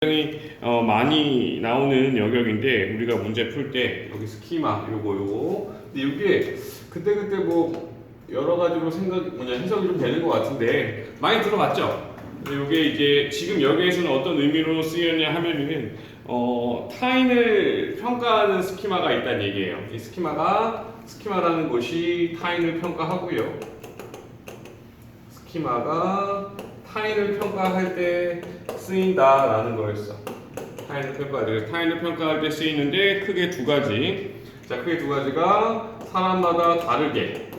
굉장히 많이 나오는 영역인데 우리가 문제 풀 때 여기 스키마 요거 근데 이게 그때 뭐 여러 가지로 해석이 좀 되는 것 같은데 많이 들어봤죠? 근데 이게 이제 지금 여기에서는 어떤 의미로 쓰였냐 하면은 타인을 평가하는 스키마가 있다는 얘기예요. 이 스키마라는 것이 타인을 평가하고요. 스키마가 타인을 평가할 때 쓰인다라는 거였어. 타인을 평가할 때 쓰이는데 크게 두 가지. 자, 크게 두 가지가 사람마다 다르게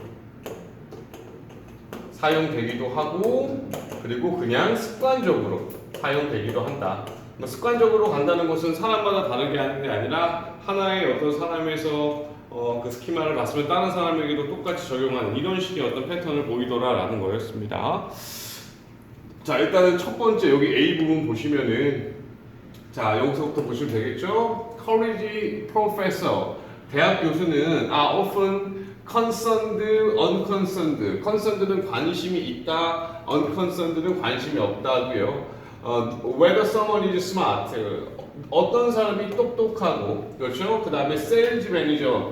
사용되기도 하고, 그리고 그냥 습관적으로 사용되기도 한다. 습관적으로 간다는 것은 사람마다 다르게 하는 게 아니라 하나의 어떤 사람에서 그 스키마를 봤으면 다른 사람에게도 똑같이 적용하는 이런 식의 어떤 패턴을 보이더라라는 거였습니다. 자, 일단은 첫 번째 여기 A 부분 보시면은 자, 여기서부터 보시면 되겠죠? College professor, 대학 교수는 are often concerned, unconcerned. concerned는 관심이 있다, unconcerned는 관심이 없다고요. Whether someone is smart, 어떤 사람이 똑똑하고, 그렇죠? 그 다음에 sales manager,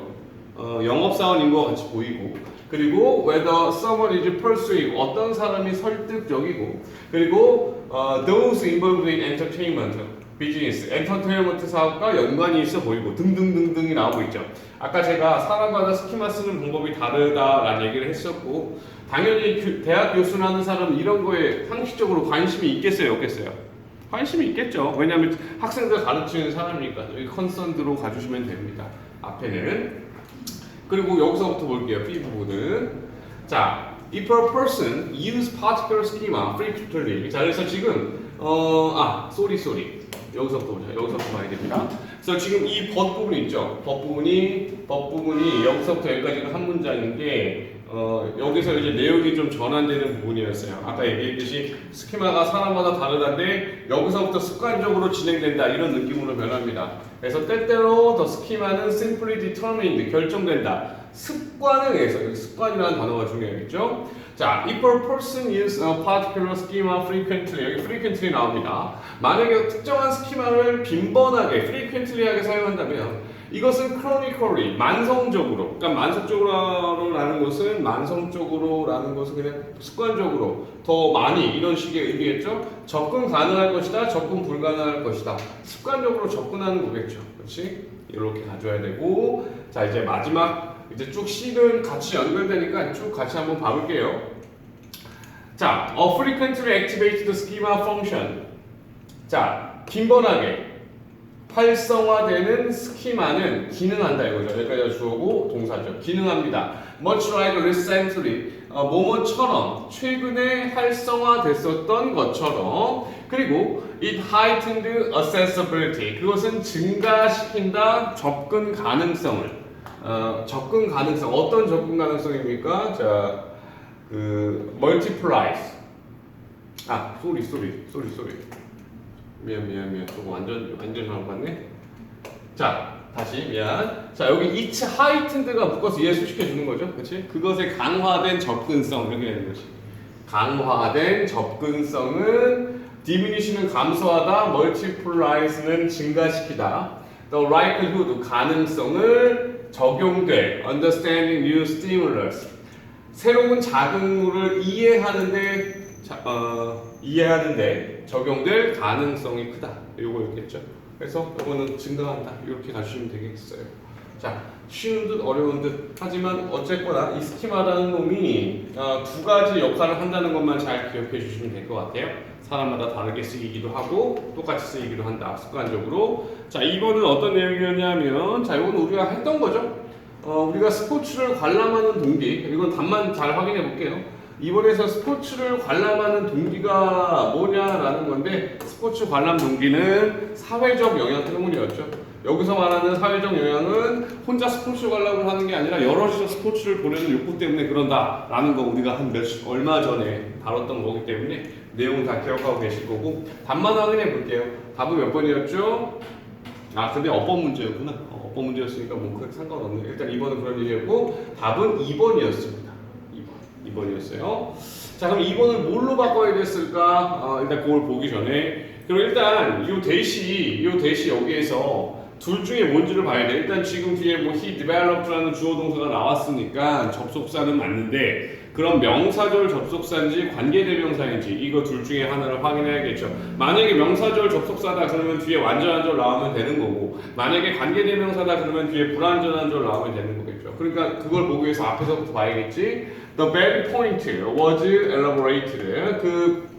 영업사원인 것 같이 보이고, 그리고 whether someone is persuasive, 어떤 사람이 설득적이고, 그리고 those involved in entertainment, 비즈니스, 엔터테인먼트 사업과 연관이 있어 보이고 등등등등이 나오고 있죠. 아까 제가 사람마다 스키마 쓰는 방법이 다르다라는 얘기를 했었고, 당연히 대학 교수를 하는 사람은 이런 거에 상식적으로 관심이 있겠어요, 없겠어요? 관심이 있겠죠. 왜냐하면 학생들 가르치는 사람이니까. 여기 컨선드로 가주시면 됩니다. 앞에는. 그리고 여기서부터 볼게요. B 부분은. 자, if a person use particular schema frequently. 자, 그래서 지금 sorry. 여기서부터 보자. 여기서부터 봐야 됩니다. 그래서 지금 이 벗 부분 있죠. 벗 부분이 여기서부터 여기까지가 한 문장인데 여기서 이제 내용이 좀 전환되는 부분이었어요. 아까 얘기했듯이 스키마가 사람마다 다르다는데 여기서부터 습관적으로 진행된다 이런 느낌으로 변합니다. 그래서 때때로 더 스키마는 simply determined 결정된다. 습관에 의해서 여기 습관이라는 단어가 중요하겠죠. 자, if a person uses a particular schema frequently, 여기 frequently 나옵니다. 만약에 특정한 스키마를 빈번하게, frequently하게 사용한다면 이것은 chronically, 만성적으로, 그러니까 만성적으로라는 것은 그냥 습관적으로 더 많이 이런 식의 의미겠죠? 접근 가능할 것이다, 접근 불가능할 것이다. 습관적으로 접근하는 거겠죠. 그렇지? 이렇게 가져야 되고, 자, 이제 마지막 이제 쭉 C는 같이 연결되니까 쭉 같이 한번 봐볼게요. 자, a frequently activated schema function. 자, 빈번하게 활성화되는 스키마는 기능한다 이거죠. 여기까지가 주어고 동사죠. 기능합니다. Much like recently, 뭐뭐처럼 최근에 활성화됐었던 것처럼. 그리고 it heightened accessibility. 그것은 증가시킨다 접근 가능성을. 접근 가능성, 어떤 접근 가능성입니까? 자, multiplies. sorry. 미안. 저거 완전 잘못 봤네. 자, 다시 미안. 자, 여기 it heightened가 묶어서 이해시켜 주는 거죠. 그렇지? 그것의 강화된 접근성 이렇게 되는 것이. 강화된 접근성은 diminish는 감소하다, multiplies는 증가시키다. The likelihood 가능성을 적용될 understanding new stimulus 새로운 자극물을 이해하는데 적용될 가능성이 크다. 요거였겠죠. 그래서 요거는 증가한다. 이렇게 가주시면 되겠어요. 자, 쉬운 듯 어려운 듯 하지만 어쨌거나 이 스키마라는 놈이 두 가지 역할을 한다는 것만 잘 기억해 주시면 될 것 같아요. 사람마다 다르게 쓰이기도 하고 똑같이 쓰이기도 한다. 습관적으로. 자, 2번은 어떤 내용이었냐면, 자, 이건 우리가 했던 거죠. 우리가 스포츠를 관람하는 동기, 이건 답만 잘 확인해 볼게요. 이번에서 스포츠를 관람하는 동기가 뭐냐라는 건데, 스포츠 관람 동기는 사회적 영향 때문이었죠. 여기서 말하는 사회적 영향은 혼자 스포츠 관람을 하는 게 아니라 여럿이서 스포츠를 보려는 욕구 때문에 그런다라는 거 우리가 얼마 전에 다뤘던 거기 때문에 내용 다 기억하고 계실 거고, 답만 확인해 볼게요. 답은 몇 번이었죠? 근데 어법 문제였구나. 어법 문제였으니까 뭐 크게 상관없네. 일단 2번은 그런 얘기였고, 답은 2번이었습니다. 2번이었어요. 자, 그럼 2번을 뭘로 바꿔야 됐을까? 일단 그걸 보기 전에 그럼 일단 요 대시 여기에서 둘 중에 뭔지를 봐야 돼. 일단 지금 뒤에 뭐 he developed라는 주어 동사가 나왔으니까 접속사는 맞는데 그럼 명사절 접속사인지 관계대명사인지 이거 둘 중에 하나를 확인해야겠죠. 만약에 명사절 접속사다 그러면 뒤에 완전한 절 나오면 되는 거고 만약에 관계대명사다 그러면 뒤에 불완전한 절 나오면 되는 거겠죠. 그러니까 그걸 보기 위해서 앞에서부터 봐야겠지. The very point was elaborated.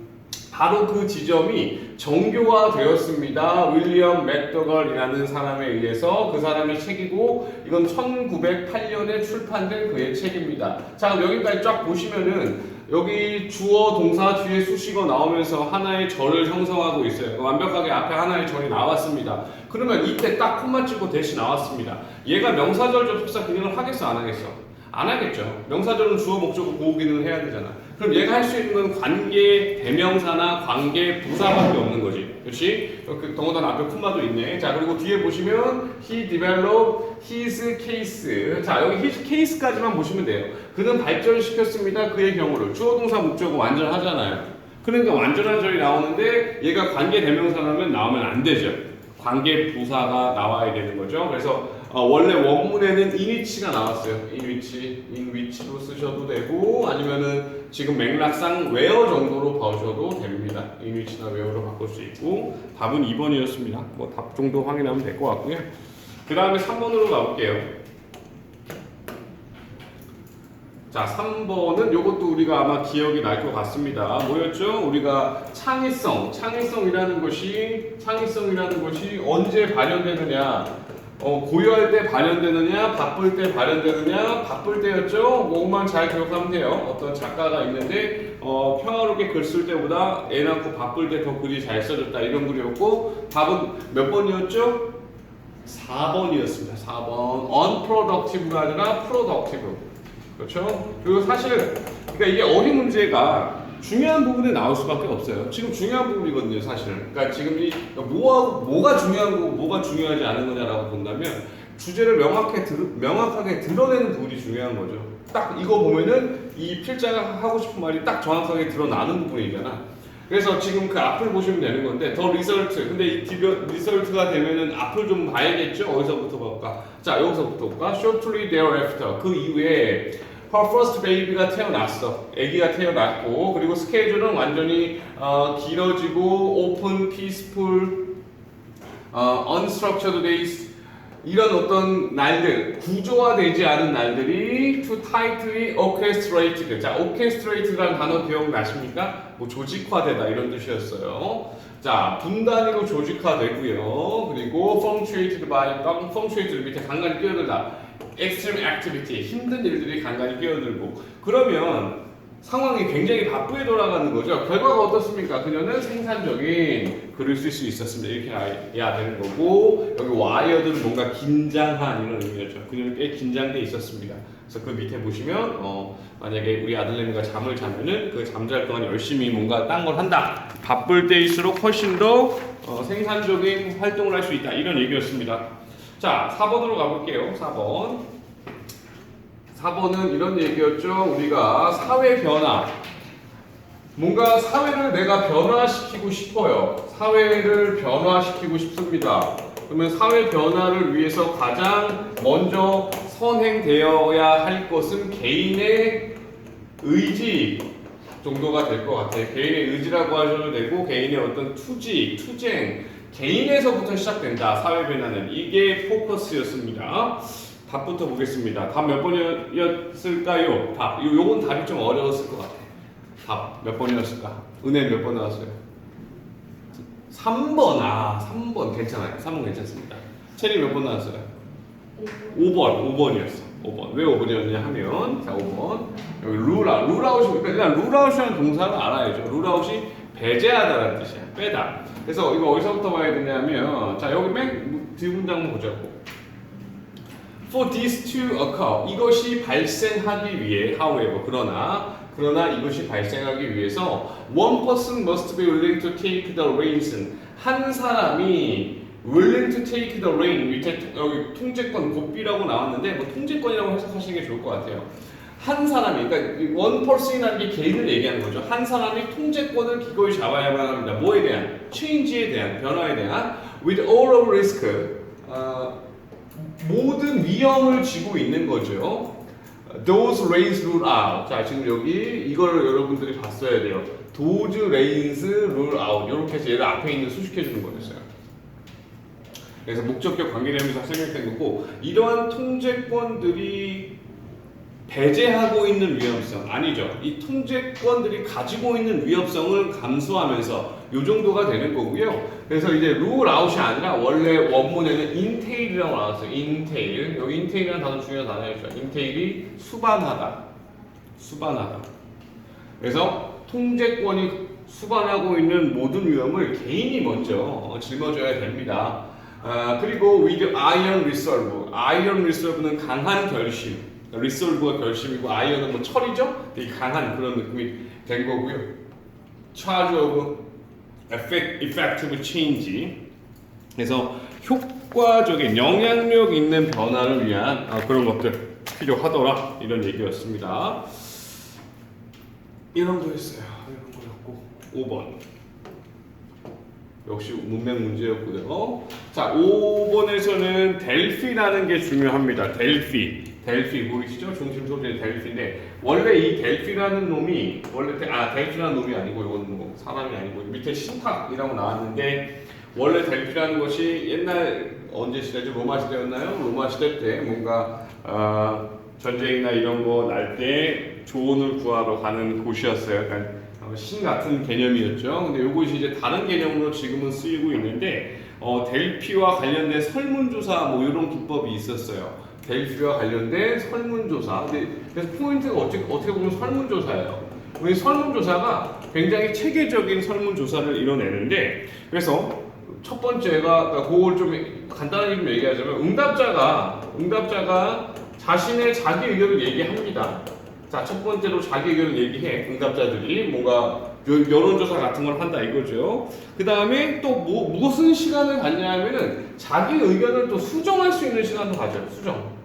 바로 그 지점이 정교화되었습니다. 윌리엄 맥도걸이라는 사람에 의해서 그 사람의 책이고 이건 1908년에 출판된 그의 책입니다. 자, 그럼 여기까지 쫙 보시면은 여기 주어 동사 뒤에 수식어 나오면서 하나의 절을 형성하고 있어요. 완벽하게 앞에 하나의 절이 나왔습니다. 그러면 이때 딱 콤마 찍고 대시 나왔습니다. 얘가 명사절 접속사 기능을 하겠어 안 하겠어? 안 하겠죠. 명사절은 주어 목적어 보호 기능을 해야 되잖아. 그럼 얘가 할 수 있는 건 관계 대명사나 관계 부사밖에 없는 거지. 그렇지? 더군다나 앞에 콤마도 있네. 자, 그리고 뒤에 보시면 he developed his case. 자, 여기 his case까지만 보시면 돼요. 그는 발전시켰습니다. 그의 경우를. 주어 동사 목적어 완전하잖아요. 그러니까 완전한 절이 나오는데 얘가 관계 대명사라면 나오면 안 되죠. 관계 부사가 나와야 되는 거죠. 그래서 원래 원문에는 in which가 나왔어요. in which로 쓰셔도 되고 아니면은 지금 맥락상 where 정도로 봐주셔도 됩니다. in which나 where로 바꿀 수 있고 답은 2번이었습니다. 뭐 답 정도 확인하면 될 것 같고요. 그 다음에 3번으로 가볼게요. 자, 3번은 이것도 우리가 아마 기억이 날 것 같습니다. 뭐였죠? 우리가 창의성이라는 것이 언제 발현되느냐? 고요할 때 발현되느냐, 바쁠 때 발현되느냐, 바쁠 때였죠? 그것만 잘 기억하면 돼요. 어떤 작가가 있는데 평화롭게 글 쓸 때보다 애 낳고 바쁠 때 더 글이 잘 써졌다 이런 글이었고 답은 몇 번이었죠? 4번이었습니다. 4번 unproductive가 아니라 productive. 그렇죠? 그리고 사실 그러니까 이게 어휘 문제가 중요한 부분에 나올 수밖에 없어요. 지금 중요한 부분이거든요, 사실. 그러니까 지금 이 뭐가 중요한 거고 뭐가 중요하지 않은 거냐라고 본다면 주제를 명확하게 드러내는 부분이 중요한 거죠. 딱 이거 보면은 이 필자가 하고 싶은 말이 딱 정확하게 드러나는 부분이잖아. 그래서 지금 그 앞을 보시면 되는 건데 더 리설트. 근데 이 리설트가 되면은 앞을 좀 봐야겠죠. 어디서부터 볼까? 자, 여기서부터 볼까? Shortly thereafter. 그 이후에 her first baby가 태어났어. 아기가 태어났고 그리고 스케줄은 완전히 길어지고 open, peaceful, unstructured days 이런 어떤 날들, 구조화되지 않은 날들이 too tightly orchestrated. 자, orchestrated라는 단어 기억나십니까? 뭐 조직화되다 이런 뜻이었어요. 자, 분단위로 조직화되고요. 그리고 punctuated 밑에 간간히 끼어들다. extreme activity, 힘든 일들이 간간히 끼어들고 그러면 상황이 굉장히 바쁘게 돌아가는 거죠. 결과가 어떻습니까? 그녀는 생산적인 글을 쓸 수 있었습니다. 이렇게 해야 되는 거고 여기 wired는 뭔가 긴장한 이런 의미였죠. 그녀는 꽤 긴장돼 있었습니다. 그래서 그 밑에 보시면 만약에 우리 아들내미가 잠을 자면은 그 잠잘 동안 열심히 뭔가 딴 걸 한다. 바쁠 때일수록 훨씬 더 생산적인 활동을 할 수 있다. 이런 얘기였습니다. 자, 4번으로 가볼게요. 4번은 이런 얘기였죠. 우리가 사회 변화. 뭔가 사회를 내가 변화시키고 싶어요. 사회를 변화시키고 싶습니다. 그러면 사회 변화를 위해서 가장 먼저 선행되어야 할 것은 개인의 의지 정도가 될 것 같아요. 개인의 의지라고 하셔도 되고 개인의 어떤 투쟁, 개인에서부터 시작된다. 사회 변화는 이게 포커스였습니다. 답부터 보겠습니다. 답 몇 번이었을까요? 답. 요건 답이 좀 어려웠을 것 같아. 답 몇 번이었을까? 은혜 몇 번 나왔어요? 3번. 3번 괜찮아요. 3번 괜찮습니다. 체리 몇 번 나왔어요? 5번이었어. 5번. 왜 5번이었냐 하면 자, 5번. 여기 룰아웃이 일단 룰아웃이라는 동사를 알아야죠. 룰아웃이 배제하다라는 뜻이야. 빼다. 그래서 이거 어디서부터 봐야 되냐면 자, 여기 맨 뒷문장 보자고. For this to occur, 이것이 발생하기 위해, however, 그러나 이것이 발생하기 위해서 one person must be willing to take the reins. 한 사람이 willing to take the rein, 밑에 여기 통제권, 고삐라고 나왔는데 뭐 통제권이라고 해석하시는 게 좋을 것 같아요. 한 사람이, 그러니까 one person이라는 게 개인을 얘기하는 거죠. 한 사람이 통제권을 기꺼이 잡아야만 합니다. 뭐에 대한? change에 대한, 변화에 대한 with all of risk, 모든 위험을 지고 있는 거죠. Those reins rule out. 자, 지금 여기 이걸 여러분들이 봤어야 돼요. Those reins rule out. 이렇게 해서 얘를 앞에 있는 수식해 주는 거였어요. 그래서 목적격 관계대명사 생략된 거고, 이러한 통제권들이 배제하고 있는 위험성 아니죠. 이 통제권들이 가지고 있는 위험성을 감수하면서 이 정도가 되는 거고요. 그래서 이제 rule out이 아니라 원래 원문에는 entail이라고 나왔어요. entail. 여기 entail이라는 단어 중요한 단어였죠. entail이 수반하다. 그래서 통제권이 수반하고 있는 모든 위험을 개인이 먼저 짊어져야 됩니다. 그리고 with iron resolve. iron resolve는 강한 결심. resolve가 결심이고 iron은 뭐 철이죠? 되게 강한 그런 느낌이 된 거고요. charge of effective change. 그래서 효과적인 영향력 있는 변화를 위한 그런 것들 필요하더라 이런 얘기였습니다. 이런 거였어요. 이런 거였고 5번. 역시 문맹 문제였고요. 자, 5번에서는 델피라는 게 중요합니다. 델피 보이시죠? 중심 소재의 델피인데 원래 이 델피라는 놈이 델피라는 놈이 아니고 이건 뭐 사람이 아니고 밑에 신탁이라고 나왔는데 원래 델피라는 것이 옛날 언제 시대죠? 로마 시대였나요? 로마 시대 때 뭔가 전쟁이나 이런 거 날 때 조언을 구하러 가는 곳이었어요. 약간 신 같은 개념이었죠. 근데 이것이 이제 다른 개념으로 지금은 쓰이고 있는데 델피와 관련된 설문조사 뭐 이런 기법이 있었어요. 델피와 관련된 설문조사. 근데 그래서 포인트가 어떻게 보면 설문조사예요. 우리 설문조사가 굉장히 체계적인 설문조사를 이뤄내는데 그래서 첫 번째가 그걸 좀 간단하게 좀 얘기하자면 응답자가 자신의 자기 의견을 얘기합니다. 자, 첫 번째로 자기 의견을 얘기해. 응답자들이 뭔가 여론조사 같은 걸 한다 이거죠. 그 다음에 또 무슨 시간을 갖냐 하면은 자기 의견을 또 수정할 수 있는 시간도 가져요. 수정.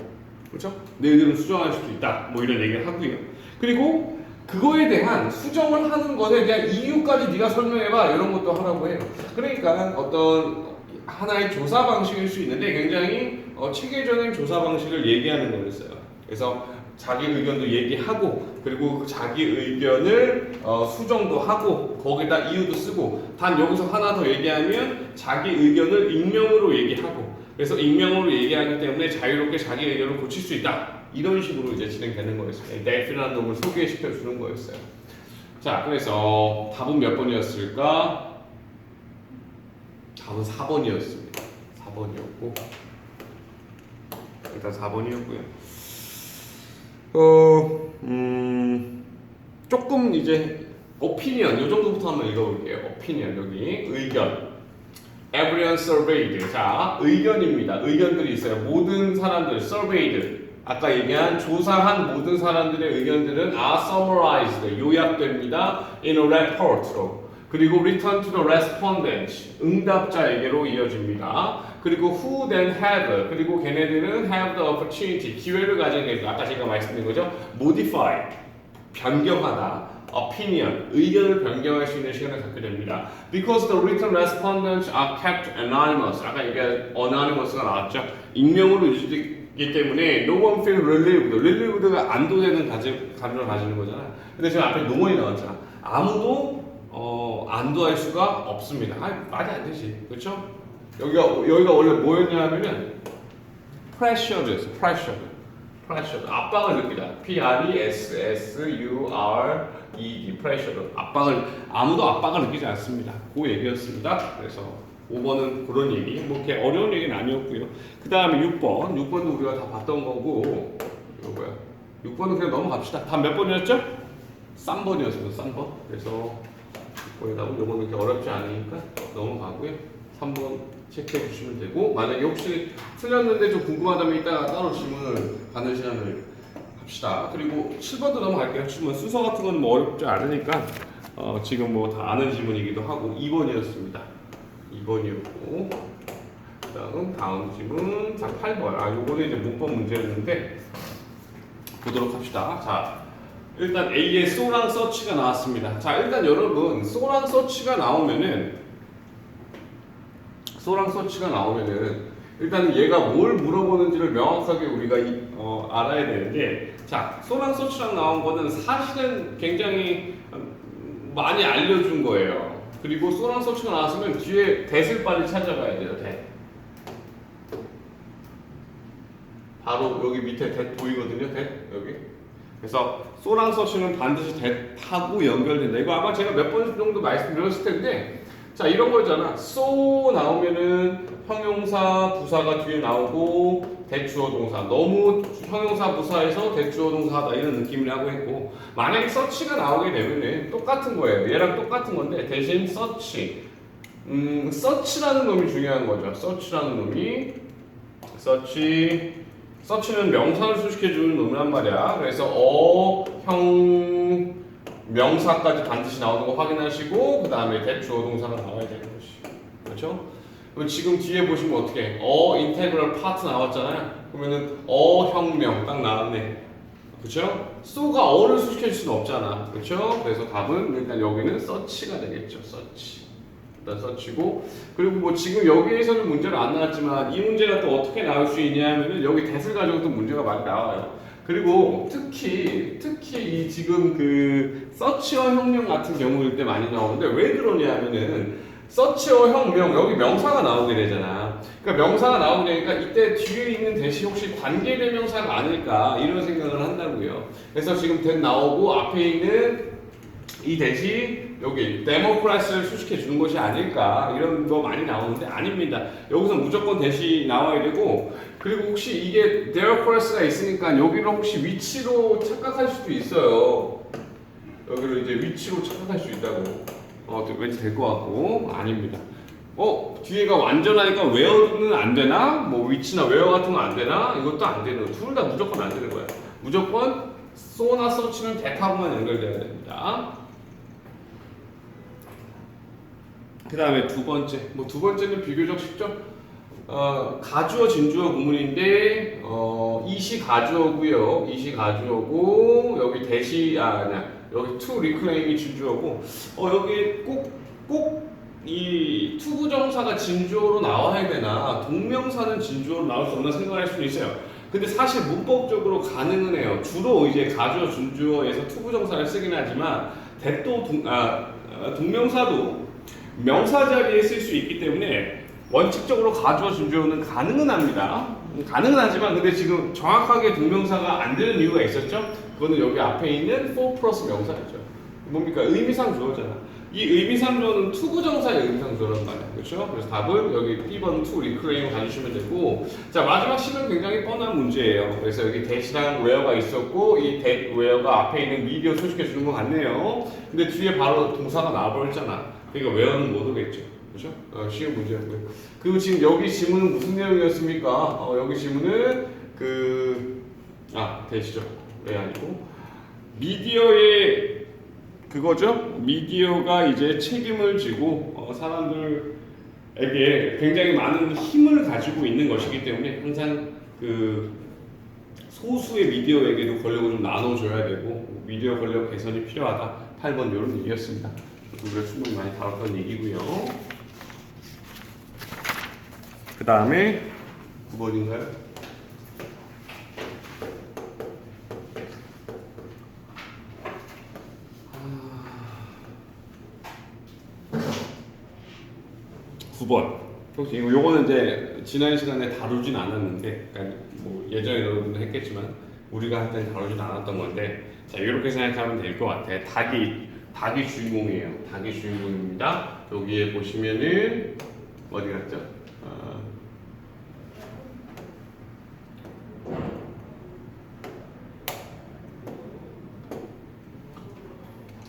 그렇죠? 내 의견을 수정할 수도 있다. 뭐 이런 얘기를 하고요. 그리고 그거에 대한 수정을 하는 것에 대한 이유까지 네가 설명해봐. 이런 것도 하라고 해요. 그러니까 어떤 하나의 조사 방식일 수 있는데 굉장히 체계적인 조사 방식을 얘기하는 거였어요. 그래서 자기 의견도 얘기하고 그리고 그 자기 의견을 수정도 하고 거기다 이유도 쓰고 단 여기서 하나 더 얘기하면 자기 의견을 익명으로 얘기하고 그래서 익명으로 얘기하기 때문에 자유롭게 자기 의견을 고칠 수 있다 이런 식으로 이제 진행되는 거였어요. 델피라는 놈을 소개시켜 주는 거였어요. 자, 그래서 답은 몇 번이었을까? 답은 4번이었습니다. 4번이었고 일단 4번이었고요. 조금 이제 opinion 요 정도부터 한번 읽어볼게요. opinion 여기 의견. Everyone surveyed. 자, 의견입니다. 의견들이 있어요. 모든 사람들 surveyed. 아까 얘기한 조사한 모든 사람들의 의견들은 are summarized. 요약됩니다. in a report로. 그리고 return to the respondent. 응답자에게로 이어집니다. 그리고 who then have. 그리고 걔네들은 have the opportunity. 기회를 가진 게 아까 제가 말씀드린 거죠. modify. 변경하다. opinion. 의견을 변경할 수 있는 시간을 갖게 됩니다. Because the written respondents are kept anonymous. 아까 얘기한 anonymous가 나왔죠. 익명으로 유지되기 때문에 no one feel relieved. relieved가 안도되는 감정을 가지는 거잖아. 근데 지금 앞에 no one이 나왔잖아. 아무도 안도할 수가 없습니다. 말이 안 되지. 그렇죠? 여기가 원래 뭐였냐 하면은 pressure였어. pressure. 압박을 느끼다. P-R-E-S-S-U-R-E-D. pressure. 아무도 압박을 느끼지 않습니다. 그 얘기였습니다. 그래서 5번은 그런 얘기. 뭐 이렇게 어려운 얘기는 아니었고요. 그 다음에 6번. 6번도 우리가 다 봤던 거고. 이거 뭐야? 6번은 그냥 넘어갑시다. 다 몇 번이었죠? 3번이었습니다. 3번. 그래서 6번이라고 요거는 이렇게 어렵지 않으니까 넘어가고요. 3번 체크해 주시면 되고 만약에 혹시 틀렸는데 좀 궁금하다면 이따가 따로 질문을 받는 시간을 합시다. 그리고 7번도 넘어갈게요. 7번 순서 같은 건 뭐 어렵지 않으니까 지금 뭐 다 아는 질문이기도 하고 2번이었습니다. 2번이었고 다음 질문 자 8번. 요거는 이제 문법 문제였는데 보도록 합시다. 자, 일단 A에 so랑 search가 나왔습니다. 자, 일단 여러분 so랑 search가 나오면은 일단 얘가 뭘 물어보는지를 명확하게 우리가 알아야 되는데, 자, so랑 search랑 나온 거는 사실은 굉장히 많이 알려준 거예요. 그리고 so랑 search가 나왔으면 뒤에 that을 빨리 찾아가야 돼요. that. 바로 여기 밑에 that 보이거든요. that 여기. 그래서 so랑 search는 반드시 that하고 연결된다. 이거 아마 제가 몇 번 정도 말씀드렸을 텐데, 자, 이런 거잖아. so 나오면은 형용사, 부사가 뒤에 나오고 that 주어 동사. 너무 형용사, 부사에서 that 주어 동사다 이런 느낌이라고 했고, 만약에 search가 나오게 되면은 똑같은 거예요. 얘랑 똑같은 건데 대신 search. search라는 놈이 중요한 거죠. search라는 놈이 search는 명사를 수식해주는 놈이란 말이야. 그래서 형, 명사까지 반드시 나오는 거 확인하시고 그 다음에 that 주어 동사가 나와야 되는 것이. 그렇죠? 그럼 지금 뒤에 보시면 어떻게 integral part 나왔잖아요. 그러면은 혁명 딱 나왔네. 그렇죠? so가 어를 수식해 줄 수는 없잖아. 그렇죠? 그래서 답은 일단 여기는 search가 되겠죠. search. 일단 search고, 그리고 뭐 지금 여기에서는 문제가 안 나왔지만 이 문제가 또 어떻게 나올 수 있냐면은 여기 that을 가지고도 문제가 많이 나와요. 그리고 특히 이 지금 그 search와 혁명 같은 경우일 때 많이 나오는데 왜 그러냐면은 search와 혁명 여기 명사가 나오게 되잖아. 그러니까 명사가 나오게 되니까 이때 뒤에 있는 that이 혹시 관계대명사가 아닐까 이런 생각을 한다고요. 그래서 지금 that 나오고 앞에 있는 이 that이 여기 데모크라시를 수식해 주는 것이 아닐까 이런 거 많이 나오는데 아닙니다. 여기서 무조건 that이 나와야 되고, 그리고 혹시 이게 데모크라시가 있으니까 여기를 혹시 위치로 착각할 수도 있어요. 여기를 이제 위치로 착각할 수 있다고. 왠지 될 것 같고 아닙니다. 뒤에가 완전하니까 where는 안 되나? 뭐 위치나 where 같은 거 안 되나? 이것도 안 되는 거. 둘 다 무조건 안 되는 거야. 무조건 so나 search는 that하고만 연결돼야 됩니다. 그 다음에 두 번째는 비교적 쉽죠? 가주어 진주어 구문인데 이시 가주어고요. 이시 가주어고 여기 that이 여기 to reclaim이 진주어고 여기 꼭 이 투부정사가 진주어로 나와야 되나 동명사는 진주어로 나올 수 없나 생각할 수는 있어요. 근데 사실 문법적으로 가능은 해요. 주로 이제 가주어 진주어에서 투부정사를 쓰긴 하지만 that도 동명사도 명사 자리에 쓸 수 있기 때문에 원칙적으로 가주어 진주어는 가능은 합니다. 가능은 하지만 근데 지금 정확하게 동명사가 안 되는 이유가 있었죠? 그거는 여기 앞에 있는 for 플러스 명사였죠. 뭡니까? 의미상 주어잖아. 이 의미상 주어는 투부정사의 의미상 주어란 말이야. 그렇죠? 그래서 답은 여기 B번 to reclaim 가주시면 되고, 자, 마지막 식은 굉장히 뻔한 문제예요. 그래서 여기 that이랑 where가 있었고 이 that, where가 앞에 있는 미디어 소식해 주는 것 같네요. 근데 뒤에 바로 동사가 나와버렸잖아. 그러니까 where는 못 오겠죠. 그렇죠? 쉬운 문제였고요. 그리고 지금 여기 지문은 무슨 내용이었습니까? 여기 지문은 that이죠. 왜 아니고 미디어의 그거죠. 미디어가 이제 책임을 지고 사람들에게 굉장히 많은 힘을 가지고 있는 것이기 때문에 항상 그 소수의 미디어에게도 권력을 좀 나눠줘야 되고 미디어 권력 개선이 필요하다. 8번 이런 얘기였습니다. 우리가 충분히 많이 다뤘던 얘기고요. 그 다음에 9번인가요? 혹시 요거는 이제 지난 시간에 다루진 않았는데, 그러니까 뭐 예전에 여러분도 했겠지만 우리가 할 때는 다루진 않았던 건데, 자, 이렇게 생각하면 될 것 같아. 닭이 주인공이에요. 닭이 주인공입니다. 여기에 보시면은 어디 갔죠?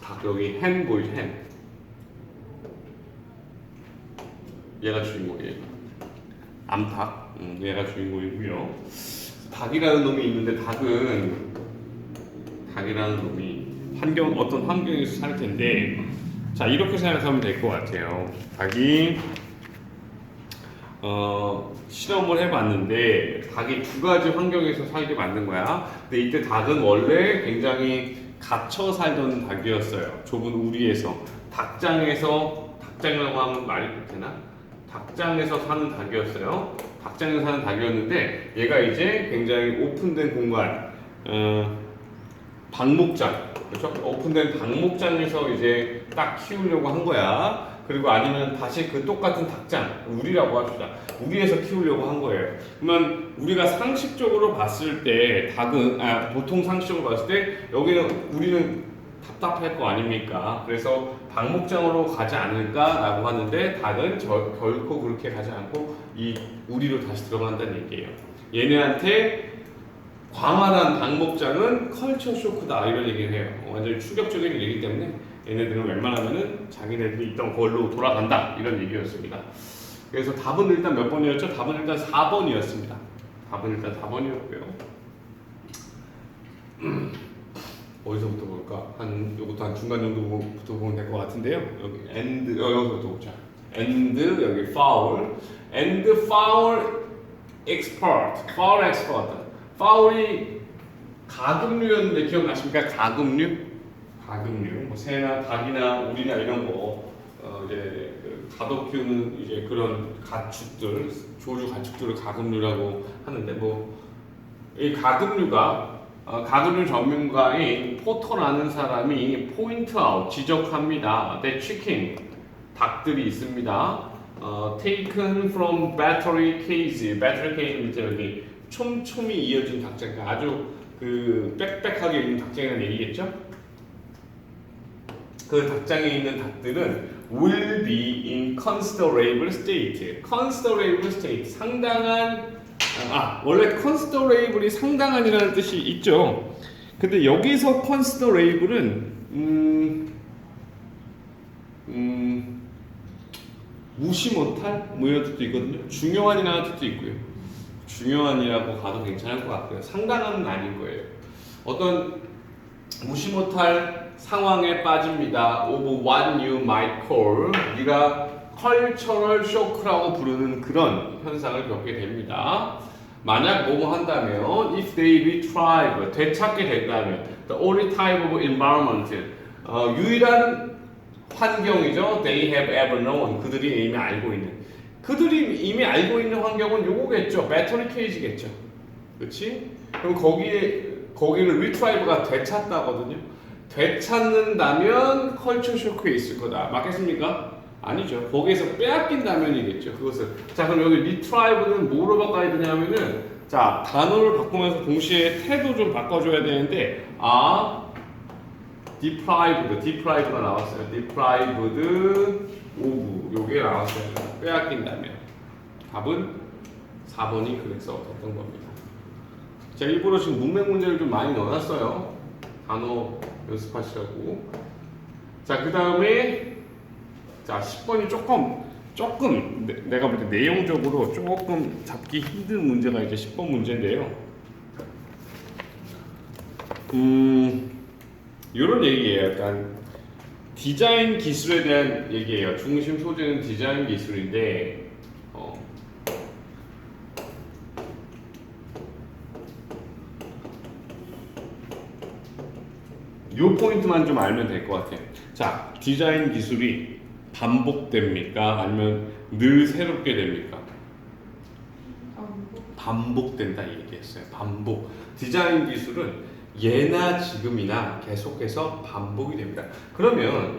닭 여기 햄 보이죠? 햄. 얘가 주인공이에요. 암탉, 얘가 주인공이고요. 닭이라는 놈이 있는데 닭이라는 놈이 어떤 환경에서 살 텐데, 자, 이렇게 생각하면 될 것 같아요. 닭이 실험을 해봤는데 닭이 두 가지 환경에서 살게 만든 거야. 근데 이때 닭은 원래 굉장히 갇혀 살던 닭이었어요. 좁은 우리에서 닭장이라고 하면 말이 되나? 닭장에서 사는 닭이었어요. 닭장에서 사는 닭이었는데 얘가 이제 굉장히 오픈된 공간, 방목장, 그렇죠? 오픈된 방목장에서 이제 딱 키우려고 한 거야. 그리고 아니면 다시 그 똑같은 닭장, 우리라고 합시다. 우리에서 키우려고 한 거예요. 그러면 우리가 상식적으로 봤을 때 닭은 보통 상식적으로 봤을 때 여기는 우리는 답답할 거 아닙니까? 그래서 방목장으로 가지 않을까라고 하는데 닭은 결코 그렇게 가지 않고 이 우리로 다시 들어간다는 얘기예요. 얘네한테 광활한 방목장은 컬처 쇼크다 이런 얘기를 해요. 완전히 충격적인 얘기이기 때문에 얘네들은 웬만하면은 자기네들이 있던 걸로 돌아간다 이런 얘기였습니다. 그래서 답은 일단 몇 번이었죠? 답은 일단 4번이었습니다. 답은 일단 4번이었고요. 어디서부터 볼까? 요것도 한 중간 정도부터 보면 될 것 같은데요. 여기 and 여기서부터 보자. and 여기 foul expert. foul이 가금류였는데 기억나십니까? 가금류, 뭐 새나 닭이나 우리나 이런 거 이제 가둬 키우는 이제 그런 가축들, 조류 가축들을 가금류라고 하는데 이 가금류가 가금류 전문가인 포터라는 사람이 포인트 아웃 지적합니다. The chicken 닭들이 있습니다. Taken from battery cage 밑에 여기 촘촘히 이어진 닭장, 아주 빽빽하게 있는 닭장이라는 얘기겠죠? 그 닭장에 있는 닭들은 will be in considerable state. considerable state 상당한 원래 considerable이 상당한이라는 뜻이 있죠. 근데 여기서 considerable은 무시 못할 이런 뜻도 있거든요. 중요한이라는 뜻도 있고요. 중요한이라고 가도 괜찮을 것 같고요. 상당한은 아닐 거예요. 어떤 무시 못할 상황에 빠집니다. of what you might call 우리가 cultural shock라고 부르는 그런 현상을 겪게 됩니다. 만약 뭐뭐 한다면 if they retrieve 되찾게 된다면 the only type of environment 유일한 환경이죠. They have ever known 그들이 이미 알고 있는 환경은 요거겠죠. 배터리 케이지겠죠. 그렇지? 그럼 거기를 retrieve가 되찾다거든요. 되찾는다면 컬처 쇼크에 있을 거다. 맞겠습니까? 아니죠. 거기에서 빼앗긴다면이겠죠. 그것을. 자, 그럼 여기 retrieve는 뭐로 바꿔야 되냐면은 자, 단어를 바꾸면서 동시에 태도 좀 바꿔줘야 되는데 deprived가 나왔어요. deprived of 요게 나왔어요. 빼앗긴다면. 답은 4번이 그래서 됐던 겁니다. 자, 일부러 지금 문맥 문제를 좀 많이 넣어놨어요. 단어 연습하시라고. 자, 그 다음에 자 10번이 조금 내가 볼 때 내용적으로 조금 잡기 힘든 문제가 이제 10번 문제인데요. 이런 얘기예요. 약간 디자인 기술에 대한 얘기예요. 중심 소재는 디자인 기술인데 요 포인트만 좀 알면 될 것 같아요. 자, 디자인 기술이 반복됩니까? 아니면 늘 새롭게 됩니까? 반복된다 얘기했어요. 반복. 디자인 기술은 예나 지금이나 계속해서 반복이 됩니다. 그러면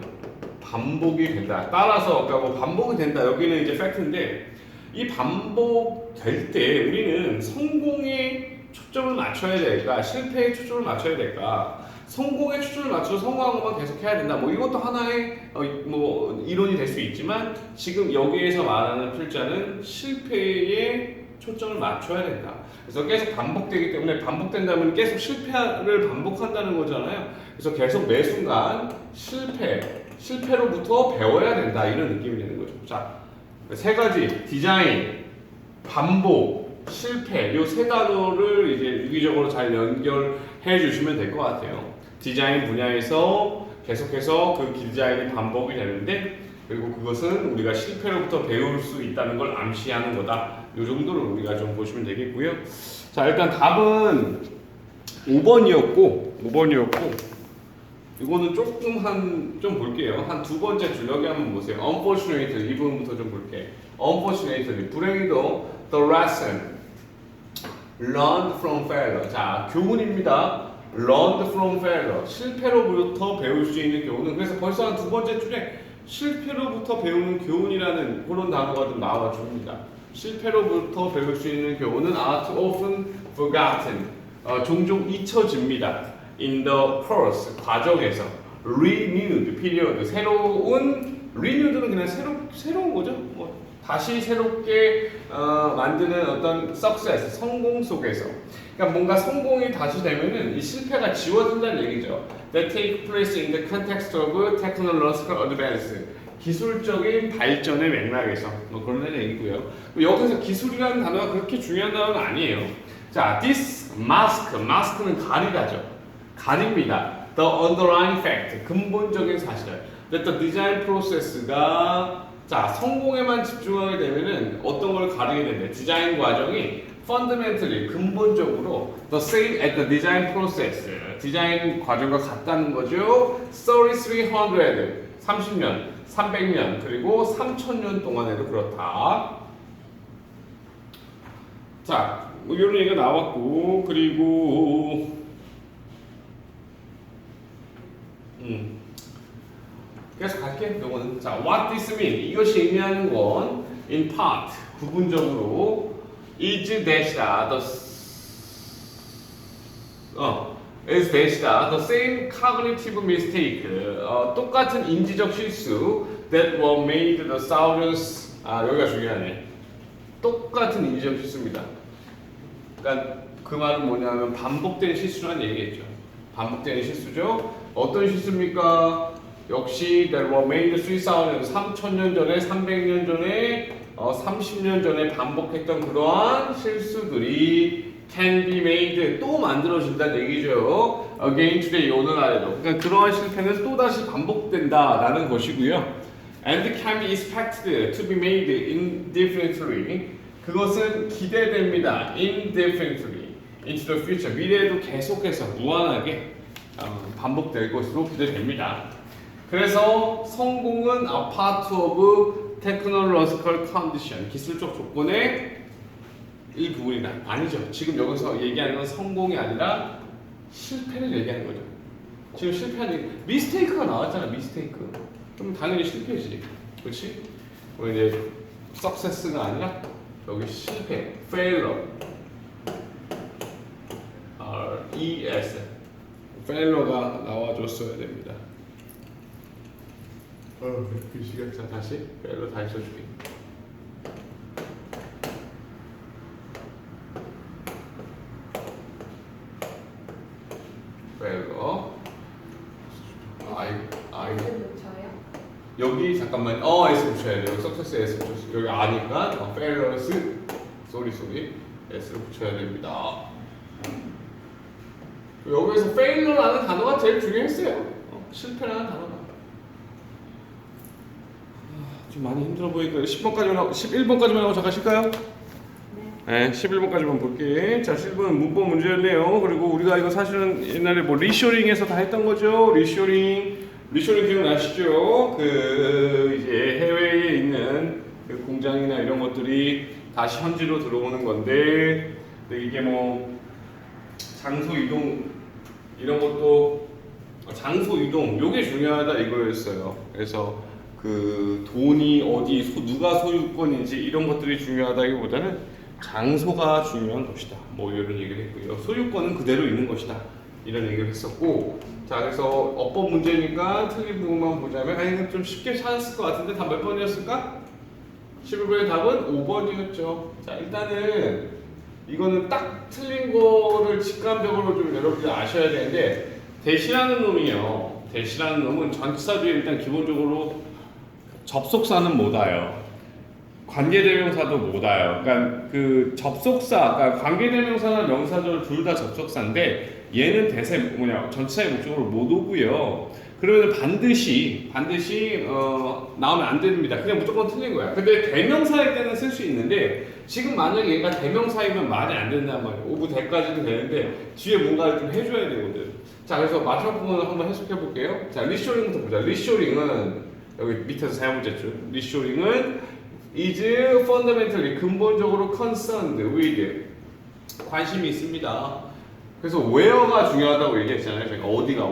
반복이 된다. 따라서 아까 반복이 된다. 여기는 이제 팩트인데 이 반복될 때 우리는 성공에 초점을 맞춰야 될까? 실패에 초점을 맞춰야 될까? 성공에 초점을 맞춰서 성공한 것만 계속 해야 된다. 이것도 하나의 이론이 될 수 있지만 지금 여기에서 말하는 필자는 실패에 초점을 맞춰야 된다. 그래서 계속 반복되기 때문에 반복된다면 계속 실패를 반복한다는 거잖아요. 그래서 계속 매 순간 실패로부터 배워야 된다 이런 느낌이 되는 거죠. 자, 세 가지 디자인, 반복, 실패 이 세 단어를 이제 유기적으로 잘 연결해 주시면 될 것 같아요. 디자인 분야에서 계속해서 그 디자인이 반복이 되는데 그리고 그것은 우리가 실패로부터 배울 수 있다는 걸 암시하는 거다. 이 정도로 우리가 좀 보시면 되겠고요. 자, 일단 답은 5번이었고 이거는 조금 좀 볼게요. 한 두 번째 줄 여기 한번 보세요. Unfortunately 이 부분부터 좀 볼게. Unfortunately 불행히도 the lesson learned from failure. 자, 교훈입니다. learned from failure. 실패로부터 배울 수 있는 교훈은 그래서 벌써 한 두 번째 줄에 실패로부터 배우는 교훈이라는 그런 단어가 좀 나와 줍니다. 실패로부터 배울 수 있는 교훈은 are too often forgotten. 종종 잊혀집니다. In the course 과정에서 renewed period 새로운 renewed는 그냥 새로운 거죠. 뭐 다시 새롭게 만드는 어떤 success 성공 속에서 그러니까 뭔가 성공이 다시 되면은 이 실패가 지워진다는 얘기죠. That take place in the context of technological advance 기술적인 발전의 맥락에서 뭐 그런 얘기고요. 여기서 기술이라는 단어가 그렇게 중요한 단어는 아니에요. 자, this mask는 가리다죠. 가립니다. The underlying fact, 근본적인 사실. That the design process가 자 성공에만 집중하게 되면은 어떤 걸 가리게 된대. 디자인 과정이 fundamentally 근본적으로 the same as the design process. 디자인 과정과 같다는 거죠. 3300, 30년, 300년 그리고 3000년 동안에도 그렇다. 자, 뭐 이런 얘기가 나왔고 그리고 계속 갈게. 요거는 자, what this mean 이것이 의미하는 건 in part 부분적으로 is 대시다 is 대시다 the same cognitive mistake 똑같은 인지적 실수 that were made the thousands 여기가 중요하네. 똑같은 인지적 실수입니다. 그러니까 그 말은 뭐냐면 반복된 실수라는 얘기겠죠. 반복되는 실수죠. 어떤 실수입니까? 역시 that were made 3000년 전에 300년 전에 30년 전에 반복했던 그러한 실수들이 can be made 또 만들어진다는 얘기죠. Again today 오늘 안에도 그러니까 그러한 실패는 또 다시 반복된다라는 것이고요. And can be expected to be made indefinitely 그것은 기대됩니다. indefinitely into the future 미래에도 계속해서 무한하게 반복될 것으로 기대됩니다. 그래서 성공은 a part of technological condition 기술적 조건의 일부분이다. 아니죠. 지금 여기서 얘기하는 건 성공이 아니라 실패를 얘기하는 거죠. 지금 실패하는 미스테이크가 나왔잖아. 미스테이크. 그럼 당연히 실패지. 그렇지? 뭐 이제 success가 아니라 여기 실패, failure, R-E-S, failure가 나와줬어야 됩니다. 글씨가 자 다시 failure 다시 써줄게. failure, 여기 잠깐만 S 붙여야 돼요. success S 붙여. 여기 아니까 failures 쏘리 S를 붙여야 됩니다. 여기서 failure라는 단어가 제일 중요했어요. 실패라는 단어가 좀 많이 힘들어 보이니까 10번까지만 11번까지만 하고 잠깐 쉴까요? 네, 11번까지만 볼게. 자, 11번은 문법 문제였네요. 그리고 우리가 이거 사실은 옛날에 뭐 리쇼링에서 다 했던 거죠. 리쇼링 기억나시죠? 그 이제 해외에 있는 그 공장이나 이런 것들이 다시 현지로 들어오는 건데, 근데 이게 뭐 장소 이동 이런 것도 장소 이동 요게 중요하다 이거였어요. 그래서 그 돈이 어디 누가 소유권인지 이런 것들이 중요하다기보다는 장소가 중요한 것이다. 뭐 이런 얘기를 했고요. 소유권은 그대로 있는 것이다. 이런 얘기를 했었고, 자 그래서 어법 문제니까 틀린 부분만 보자면 아니 좀 쉽게 찾았을 것 같은데 다 몇 번이었을까? 11번의 답은 5번이었죠. 자 일단은 이거는 딱 틀린 거를 직감적으로 좀 여러분들이 아셔야 되는데 대시라는 놈이요. 대시라는 놈은 전치사 뒤에 일단 기본적으로 접속사는 못 와요. 관계대명사도 못 와요. 그러니까 그 접속사, 그러니까 관계대명사나 명사절 둘 다 접속사인데 얘는 전치사의 목적으로 못 오고요. 그러면 반드시 나오면 안 됩니다. 그냥 무조건 틀린 거야. 근데 대명사일 때는 쓸 수 있는데 지금 만약에 얘가 대명사이면 말이 안 된단 말이야. 오브 대까지도 되는데 뒤에 뭔가를 좀 해줘야 되거든. 자, 그래서 마지막 부분을 한번 해석해 볼게요. 자, 리쇼링부터 보자. 리쇼링은 여기 밑에서 세 문제죠. 리쇼링은 is fundamentally 근본적으로 concerned with 관심이 있습니다. 그래서 where가 중요하다고 얘기했잖아요. 제가 어디가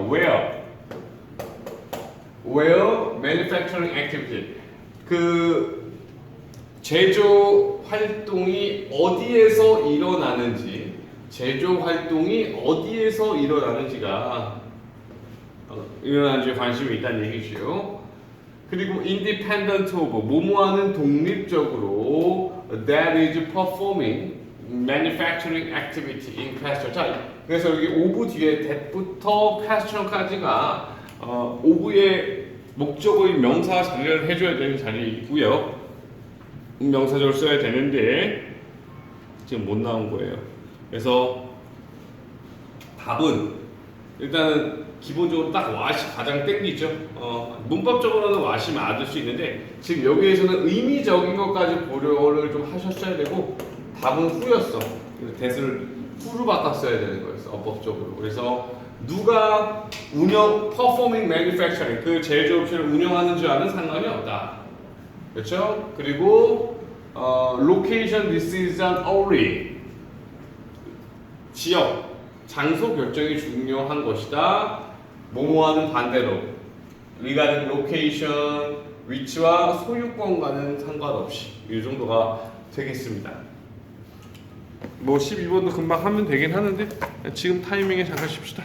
where manufacturing activity 그 제조 활동이 어디에서 일어나는지 일어나는지에 관심이 있다는 얘기죠. 그리고 independent of 뭐뭐하는 독립적으로 that is performing manufacturing activity in question. 자, 그래서 여기 of 뒤에 that부터 question까지가 of의 목적의 명사 자리를 해줘야 되는 자리이고요. 명사적으로 써야 되는데 지금 못 나온 거예요. 그래서 답은 일단은 기본적으로 딱 what이 가장 땡기죠. 문법적으로는 what이 맞을 수 있는데 지금 여기에서는 의미적인 것까지 고려를 좀 하셨어야 되고 답은 who였어. 그래서 that을 who로 바꿨어야 되는 거였어. 어법적으로. 그래서 누가 performing manufacturing 그 제조업체를 운영하는 줄와는 상관이 없다. 그렇죠? 그리고 location decision only 지역, 장소 결정이 중요한 것이다. 뭐뭐하는 반대로 regarding location 위치와 소유권과는 상관없이 이 정도가 되겠습니다. 뭐 12번도 금방 하면 되긴 하는데 지금 타이밍에 잠깐 쉽시다.